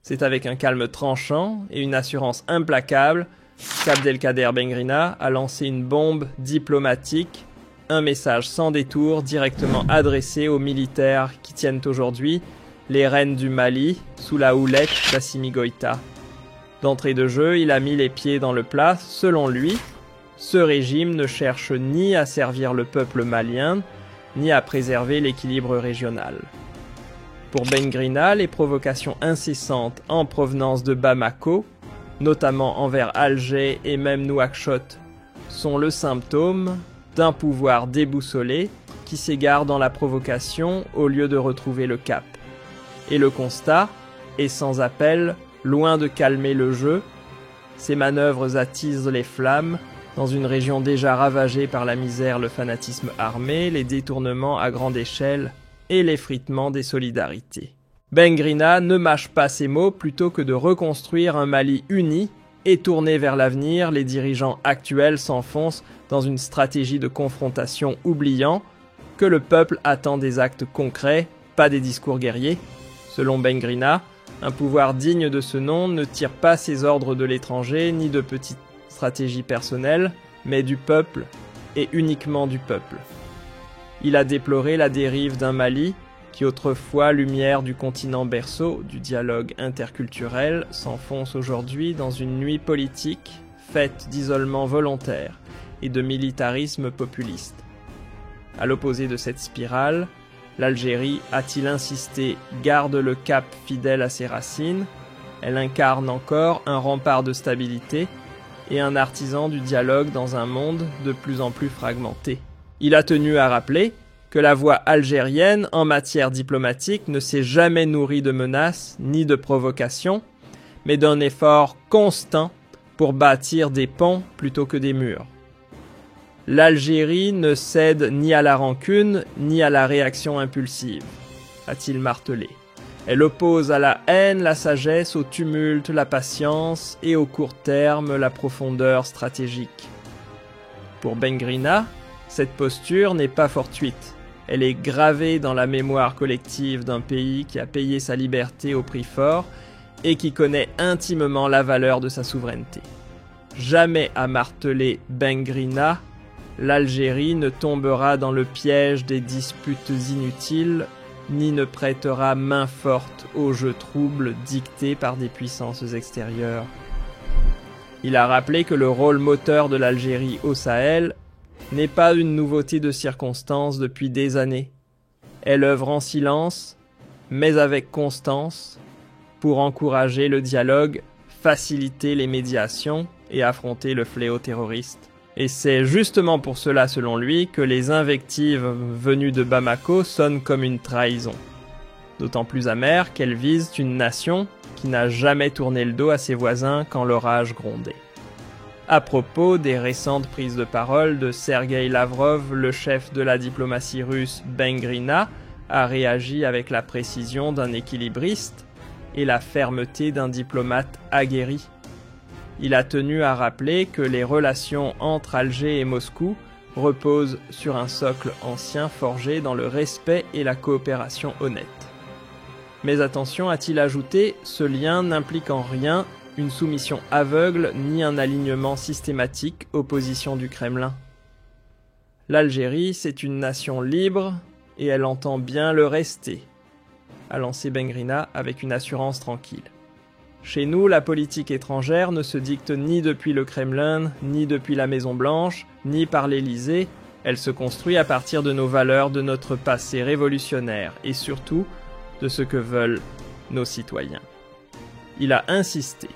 C'est avec un calme tranchant et une assurance implacable qu'Abdelkader Bengrina a lancé une bombe diplomatique, un message sans détour directement adressé aux militaires qui tiennent aujourd'hui les rênes du Mali sous la houlette d'Assimi Goïta. D'entrée de jeu, il a mis les pieds dans le plat. Selon lui, ce régime ne cherche ni à servir le peuple malien, ni à préserver l'équilibre régional. Pour Bengrina, les provocations incessantes en provenance de Bamako, notamment envers Alger et même Nouakchott, sont le symptôme d'un pouvoir déboussolé qui s'égare dans la provocation au lieu de retrouver le cap. Et le constat est sans appel, loin de calmer le jeu, ces manœuvres attisent les flammes dans une région déjà ravagée par la misère, le fanatisme armé, les détournements à grande échelle et l'effritement des solidarités. Bengrina ne mâche pas ses mots, plutôt que de reconstruire un Mali uni et tourné vers l'avenir, les dirigeants actuels s'enfoncent dans une stratégie de confrontation oubliant que le peuple attend des actes concrets, pas des discours guerriers. Selon Bengrina, un pouvoir digne de ce nom ne tire pas ses ordres de l'étranger ni de petites stratégies personnelles, mais du peuple et uniquement du peuple. Il a déploré la dérive d'un Mali qui, autrefois lumière du continent berceau du dialogue interculturel, s'enfonce aujourd'hui dans une nuit politique faite d'isolement volontaire et de militarisme populiste. À l'opposé de cette spirale, l'Algérie, a-t-il insisté, garde le cap fidèle à ses racines. Elle incarne encore un rempart de stabilité et un artisan du dialogue dans un monde de plus en plus fragmenté. Il a tenu à rappeler que la voie algérienne en matière diplomatique ne s'est jamais nourrie de menaces ni de provocations, mais d'un effort constant pour bâtir des ponts plutôt que des murs. L'Algérie ne cède ni à la rancune ni à la réaction impulsive, a-t-il martelé. Elle oppose à la haine la sagesse, au tumulte la patience et au court terme la profondeur stratégique. Pour Bengrina, cette posture n'est pas fortuite. Elle est gravée dans la mémoire collective d'un pays qui a payé sa liberté au prix fort et qui connaît intimement la valeur de sa souveraineté. Jamais, a martelé Bengrina, l'Algérie ne tombera dans le piège des disputes inutiles, ni ne prêtera main forte aux jeux troubles dictés par des puissances extérieures. Il a rappelé que le rôle moteur de l'Algérie au Sahel n'est pas une nouveauté de circonstance depuis des années. Elle œuvre en silence, mais avec constance, pour encourager le dialogue, faciliter les médiations et affronter le fléau terroriste. Et c'est justement pour cela, selon lui, que les invectives venues de Bamako sonnent comme une trahison. D'autant plus amère qu'elles visent une nation qui n'a jamais tourné le dos à ses voisins quand l'orage grondait. À propos des récentes prises de parole de Sergueï Lavrov, le chef de la diplomatie russe Bengrina a réagi avec la précision d'un équilibriste et la fermeté d'un diplomate aguerri. Il a tenu à rappeler que les relations entre Alger et Moscou reposent sur un socle ancien forgé dans le respect et la coopération honnête. Mais attention, a-t-il ajouté, ce lien n'implique en rien une soumission aveugle ni un alignement systématique aux positions du Kremlin. L'Algérie, c'est une nation libre et elle entend bien le rester, a lancé Bengrina avec une assurance tranquille. Chez nous, la politique étrangère ne se dicte ni depuis le Kremlin, ni depuis la Maison-Blanche, ni par l'Élysée. Elle se construit à partir de nos valeurs, de notre passé révolutionnaire et surtout de ce que veulent nos citoyens. Il a insisté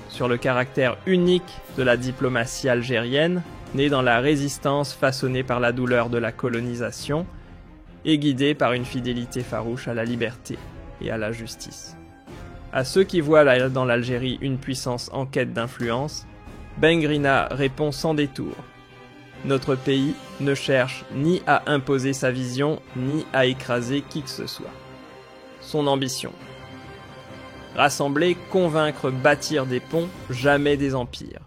sur le caractère unique de la diplomatie algérienne, née dans la résistance façonnée par la douleur de la colonisation et guidée par une fidélité farouche à la liberté et à la justice. À ceux qui voient dans l'Algérie une puissance en quête d'influence, Bengrina répond sans détour. Notre pays ne cherche ni à imposer sa vision, ni à écraser qui que ce soit. Son ambition: rassembler, convaincre, bâtir des ponts, jamais des empires.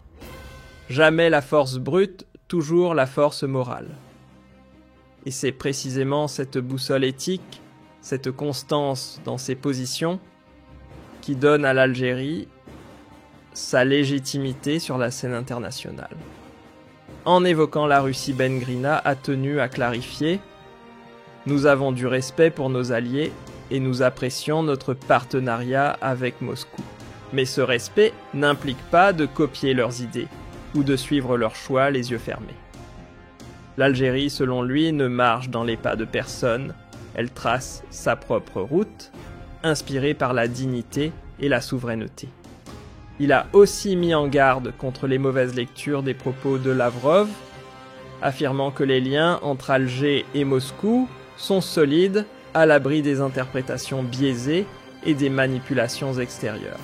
Jamais la force brute, toujours la force morale. Et c'est précisément cette boussole éthique, cette constance dans ses positions, qui donne à l'Algérie sa légitimité sur la scène internationale. En évoquant la Russie, Ben Grina a tenu à clarifier « Nous avons du respect pour nos alliés et nous apprécions notre partenariat avec Moscou. Mais ce respect n'implique pas de copier leurs idées ou de suivre leurs choix les yeux fermés. » L'Algérie, selon lui, ne marche dans les pas de personne, elle trace sa propre route, inspirée par la dignité et la souveraineté. Il a aussi mis en garde contre les mauvaises lectures des propos de Lavrov, affirmant que les liens entre Alger et Moscou sont solides, à l'abri des interprétations biaisées et des manipulations extérieures.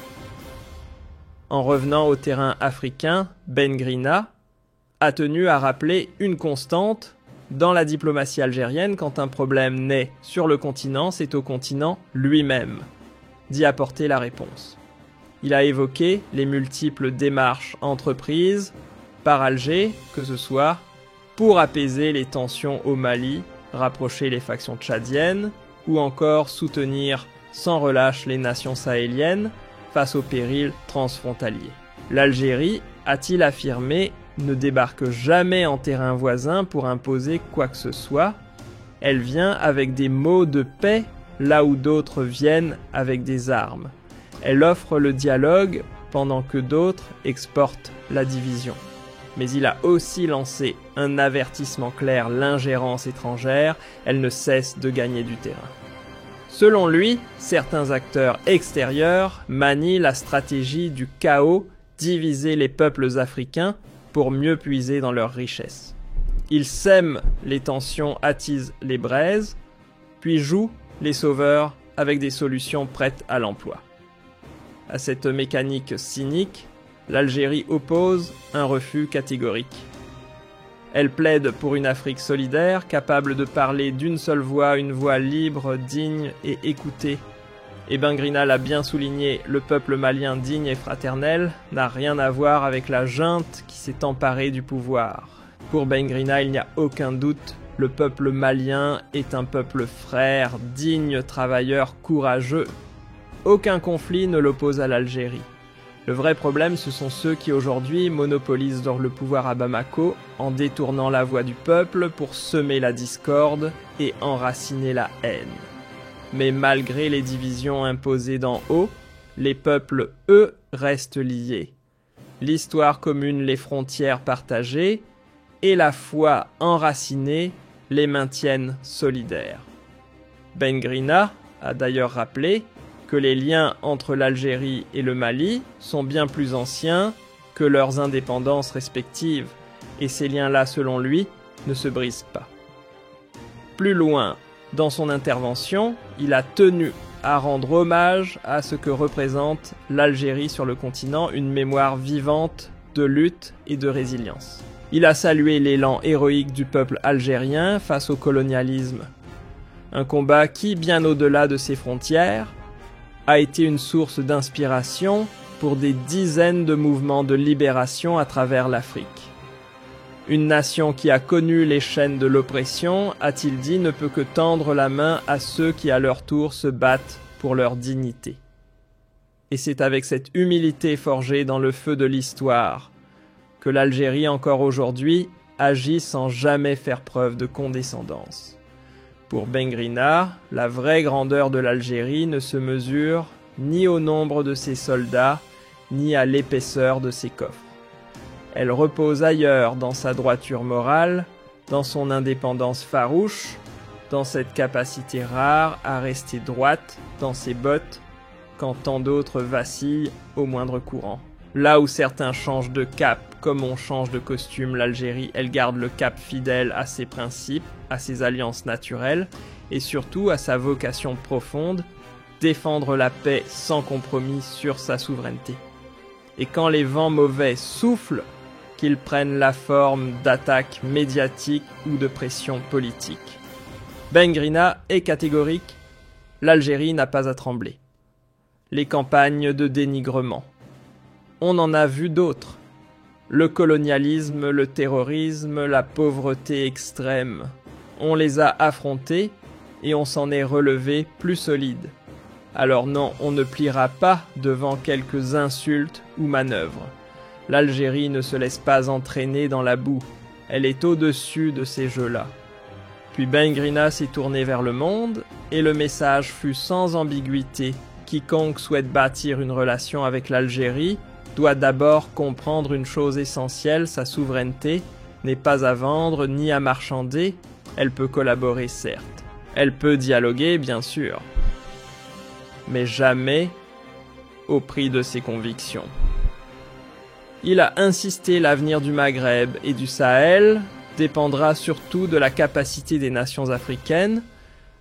En revenant au terrain africain, Ben Grina a tenu à rappeler une constante dans la diplomatie algérienne: quand un problème naît sur le continent, c'est au continent lui-même d'y apporter la réponse. Il a évoqué les multiples démarches entreprises par Alger, que ce soit pour apaiser les tensions au Mali, rapprocher les factions tchadiennes, ou encore soutenir sans relâche les nations sahéliennes face aux périls transfrontaliers. L'Algérie, a-t-il affirmé, ne débarque jamais en terrain voisin pour imposer quoi que ce soit. Elle vient avec des mots de paix là où d'autres viennent avec des armes. Elle offre le dialogue pendant que d'autres exportent la division. Mais il a aussi lancé un avertissement clair: l'ingérence étrangère, elle ne cesse de gagner du terrain. Selon lui, certains acteurs extérieurs manient la stratégie du chaos, diviser les peuples africains pour mieux puiser dans leurs richesses. Ils sèment les tensions, attisent les braises, puis jouent les sauveurs avec des solutions prêtes à l'emploi. À cette mécanique cynique, l'Algérie oppose un refus catégorique. Elle plaide pour une Afrique solidaire, capable de parler d'une seule voix, une voix libre, digne et écoutée. Et Ben Grina l'a bien souligné, le peuple malien digne et fraternel n'a rien à voir avec la junte qui s'est emparée du pouvoir. Pour Ben Grina, il n'y a aucun doute, le peuple malien est un peuple frère, digne, travailleur, courageux. Aucun conflit ne l'oppose à l'Algérie. Le vrai problème, ce sont ceux qui aujourd'hui monopolisent le pouvoir à Bamako en détournant la voix du peuple pour semer la discorde et enraciner la haine. Mais malgré les divisions imposées d'en haut, les peuples, eux, restent liés. L'histoire commune, les frontières partagées et la foi enracinée les maintiennent solidaires. Ben Grina a d'ailleurs rappelé que les liens entre l'Algérie et le Mali sont bien plus anciens que leurs indépendances respectives, et ces liens-là, selon lui, ne se brisent pas. Plus loin, dans son intervention, il a tenu à rendre hommage à ce que représente l'Algérie sur le continent, une mémoire vivante de lutte et de résilience. Il a salué l'élan héroïque du peuple algérien face au colonialisme, un combat qui, bien au-delà de ses frontières, a été une source d'inspiration pour des dizaines de mouvements de libération à travers l'Afrique. Une nation qui a connu les chaînes de l'oppression, a-t-il dit, ne peut que tendre la main à ceux qui à leur tour se battent pour leur dignité. Et c'est avec cette humilité forgée dans le feu de l'histoire que l'Algérie, encore aujourd'hui, agit sans jamais faire preuve de condescendance. Pour Ben Grina, la vraie grandeur de l'Algérie ne se mesure ni au nombre de ses soldats, ni à l'épaisseur de ses coffres. Elle repose ailleurs dans sa droiture morale, dans son indépendance farouche, dans cette capacité rare à rester droite dans ses bottes quand tant d'autres vacillent au moindre courant. Là où certains changent de cap comme on change de costume, l'Algérie, elle garde le cap fidèle à ses principes, à ses alliances naturelles et surtout à sa vocation profonde, défendre la paix sans compromis sur sa souveraineté. Et quand les vents mauvais soufflent, qu'ils prennent la forme d'attaques médiatiques ou de pression politique. Ben Grina est catégorique, l'Algérie n'a pas à trembler. Les campagnes de dénigrement. On en a vu d'autres. Le colonialisme, le terrorisme, la pauvreté extrême. On les a affrontés et on s'en est relevé plus solide. Alors non, on ne pliera pas devant quelques insultes ou manœuvres. L'Algérie ne se laisse pas entraîner dans la boue. Elle est au-dessus de ces jeux-là. Puis Ben Grina s'est tourné vers le monde, et le message fut sans ambiguïté. Quiconque souhaite bâtir une relation avec l'Algérie doit d'abord comprendre une chose essentielle, sa souveraineté n'est pas à vendre ni à marchander, elle peut collaborer certes. Elle peut dialoguer, bien sûr, mais jamais au prix de ses convictions. Il a insisté, l'avenir du Maghreb et du Sahel dépendra surtout de la capacité des nations africaines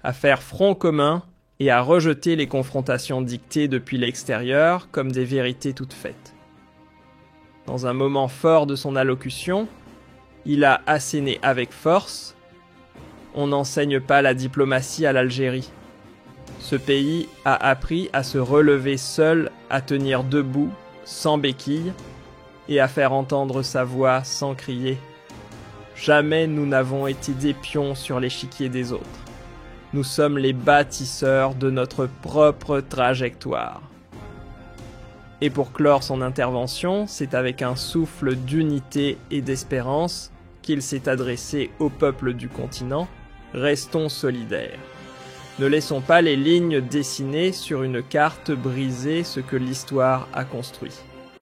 à faire front commun et à rejeter les confrontations dictées depuis l'extérieur comme des vérités toutes faites. Dans un moment fort de son allocution, il a asséné avec force « On n'enseigne pas la diplomatie à l'Algérie. Ce pays a appris à se relever seul, à tenir debout, sans béquilles, et à faire entendre sa voix sans crier. Jamais nous n'avons été des pions sur l'échiquier des autres. Nous sommes les bâtisseurs de notre propre trajectoire. » Et pour clore son intervention, c'est avec un souffle d'unité et d'espérance qu'il s'est adressé au peuple du continent. Restons solidaires. Ne laissons pas les lignes dessinées sur une carte briser ce que l'histoire a construit.